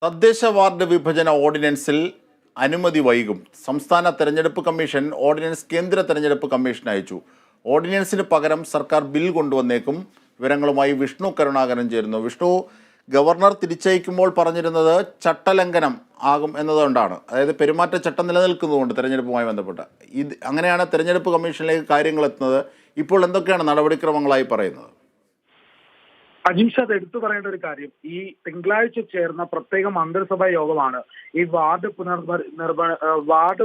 തദ്ദേശ വാർഡ് വിഭജന ഓർഡിനൻസിൽ അനുമതി വൈകും. സംസ്ഥാന തെരഞ്ഞെടുപ്പ് കമ്മീഷൻ ഓർഡിനൻസ് കേന്ദ്ര തെരഞ്ഞെടുപ്പ് കമ്മീഷൻ അയച്ചു. ഓർഡിനൻസിന് പകരം സർക്കാർ ബിൽ കൊണ്ടുവന്നേക്കും. വിവരങ്ങളുമായി വിഷ്ണു കരുണാകരൻ ചേരുന്നു. വിഷ്ണു, ഗവർണർ തിരിച്ചയക്കുമ്പോൾ പറഞ്ഞിരുന്നത് ചട്ടലംഘനം ആകും എന്നതുകൊണ്ടാണ്, അതായത് പെരുമാറ്റച്ചട്ടം നിലനിൽക്കുന്നതുകൊണ്ട് തെരഞ്ഞെടുപ്പുമായി ബന്ധപ്പെട്ട് അങ്ങനെയാണ് തെരഞ്ഞെടുപ്പ് കമ്മീഷനിലേക്ക് കാര്യങ്ങൾ എത്തുന്നത്. ഇപ്പോൾ എന്തൊക്കെയാണ് നടപടിക്രമങ്ങളായി പറയുന്നത്? അജീഷ്, അത് എടുത്തു പറയേണ്ട ഒരു കാര്യം, ഈ തിങ്കളാഴ്ച ചേർന്ന പ്രത്യേക മന്ത്രിസഭാ യോഗമാണ് ഈ വാർഡ്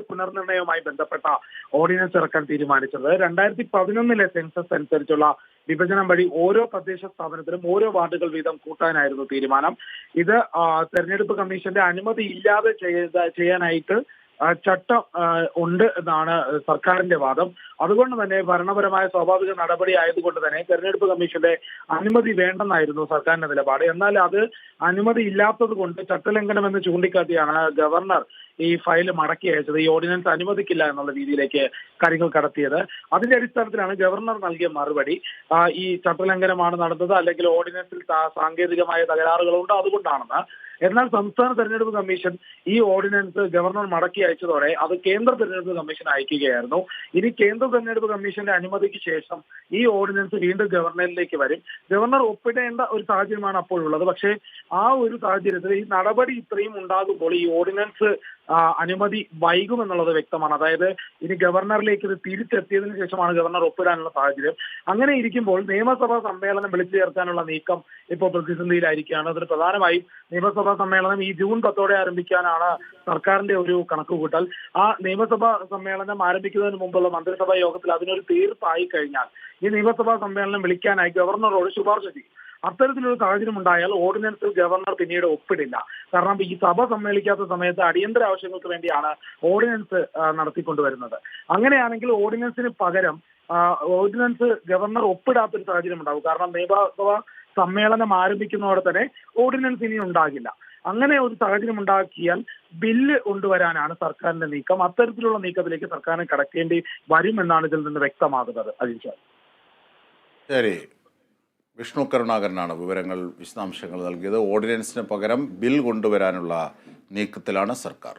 പുനർനിർണയവുമായി ബന്ധപ്പെട്ട ഓർഡിനൻസ് ഇറക്കാൻ തീരുമാനിച്ചത്. 2011 സെൻസസ് അനുസരിച്ചുള്ള വിഭജനം വഴി ഓരോ തദ്ദേശ സ്ഥാപനത്തിലും ഓരോ വാർഡുകൾ വീതം കൂട്ടാനായിരുന്നു തീരുമാനം. ഇത് തെരഞ്ഞെടുപ്പ് കമ്മീഷന്റെ അനുമതി ഇല്ലാതെ ചെയ്യാനായിട്ട് ചട്ടം ഉണ്ട് എന്നാണ് സർക്കാരിന്റെ വാദം. അതുകൊണ്ട് തന്നെ ഭരണപരമായ സ്വാഭാവിക നടപടി ആയതുകൊണ്ട് തന്നെ തെരഞ്ഞെടുപ്പ് കമ്മീഷന്റെ അനുമതി വേണ്ടെന്നായിരുന്നു സർക്കാരിന്റെ നിലപാട്. എന്നാൽ അത് അനുമതി ഇല്ലാത്തത് കൊണ്ട് ചട്ടലംഘനം എന്ന് ചൂണ്ടിക്കാട്ടിയാണ് ഗവർണർ ഈ ഫയൽ മടക്കി അയച്ചത്. ഈ ഓർഡിനൻസ് അനുവദിക്കില്ല എന്നുള്ള രീതിയിലേക്ക് കാര്യങ്ങൾ കടത്തിയത്. അതിന്റെ അടിസ്ഥാനത്തിലാണ് ഗവർണർ നൽകിയ മറുപടി. ഈ ചട്ടലംഘനമാണ് നടന്നത്, അല്ലെങ്കിൽ ഓർഡിനൻസിൽ സാങ്കേതികമായ തകരാറുകളുണ്ട്, അതുകൊണ്ടാണെന്ന്. എന്നാൽ സംസ്ഥാന തെരഞ്ഞെടുപ്പ് കമ്മീഷൻ ഈ ഓർഡിനൻസ് ഗവർണർ മടക്കി അയച്ചതോടെ അത് കേന്ദ്ര തെരഞ്ഞെടുപ്പ് കമ്മീഷൻ അയക്കുകയായിരുന്നു. ഇനി കേന്ദ്ര തെരഞ്ഞെടുപ്പ് കമ്മീഷന്റെ അനുമതിക്ക് ശേഷം ഈ ഓർഡിനൻസ് വീണ്ടും ഗവർണറിലേക്ക് വരും. ഗവർണർ ഒപ്പിടേണ്ട ഒരു സാഹചര്യമാണ് അപ്പോഴുള്ളത്. പക്ഷേ ആ ഒരു സാഹചര്യത്തിൽ ഈ നടപടി ഇത്രയും ഉണ്ടാകുമ്പോൾ ഈ ഓർഡിനൻസ് അനുമതി വൈകുമെന്നുള്ളത് വ്യക്തമാണ്. അതായത് ഇനി ഗവർണറിലേക്ക് ഇത് തിരിച്ചെത്തിയതിനു ശേഷമാണ് ഗവർണർ ഒപ്പിടാനുള്ള സാഹചര്യം. അങ്ങനെ ഇരിക്കുമ്പോൾ നിയമസഭാ സമ്മേളനം വിളിച്ചു ചേർക്കാനുള്ള നീക്കം ഇപ്പോൾ പ്രതിസന്ധിയിലായിരിക്കുകയാണ്. അതിന് പ്രധാനമായും നിയമസഭാ സമ്മേളനം ഈ ജൂൺ 10 ആരംഭിക്കാനാണ് സർക്കാരിന്റെ ഒരു കണക്കുകൂട്ടൽ. ആ നിയമസഭാ സമ്മേളനം ആരംഭിക്കുന്നതിന് മുമ്പുള്ള മന്ത്രിസഭാ യോഗത്തിൽ അതിനൊരു തീർപ്പായി കഴിഞ്ഞാൽ ഈ നിയമസഭാ സമ്മേളനം വിളിക്കാനായി ഗവർണറോട് ശുപാർശ ചെയ്യും. അത്തരത്തിലൊരു സാഹചര്യം ഉണ്ടായാൽ ഓർഡിനൻസ് ഗവർണർ പിന്നീട് ഒപ്പിടില്ല. കാരണം ഈ സഭ സമ്മേളിക്കാത്ത സമയത്ത് അടിയന്തര ആവശ്യങ്ങൾക്ക് വേണ്ടിയാണ് ഓർഡിനൻസ് നടത്തിക്കൊണ്ടുവരുന്നത്. അങ്ങനെയാണെങ്കിൽ ഓർഡിനൻസിന് പകരം ഓർഡിനൻസ് ഗവർണർ ഒപ്പിടാത്തൊരു സാഹചര്യം ഉണ്ടാകും. കാരണം നിയമസഭ സമ്മേളനം ആരംഭിക്കുന്നതോടെ തന്നെ ഓർഡിനൻസ് ഇനി ഉണ്ടാകില്ല. അങ്ങനെ ഒരു സാഹചര്യം ഉണ്ടാക്കിയാൽ ബില്ല് കൊണ്ടുവരാനാണ് സർക്കാരിന്റെ നീക്കം. അത്തരത്തിലുള്ള നീക്കത്തിലേക്ക് സർക്കാരിന് കടക്കേണ്ടി വരുമെന്നാണ് ഇതിൽ നിന്ന് വ്യക്തമാകുന്നത്. അജീഷ്, ശരി. വിഷ്ണു കരുണാകരനാണ് വിവരങ്ങൾ, വിശദാംശങ്ങൾ നൽകിയത്. ഓർഡിനൻസിന് പകരം ബിൽ കൊണ്ടുവരാനുള്ള നീക്കത്തിലാണ് സർക്കാർ.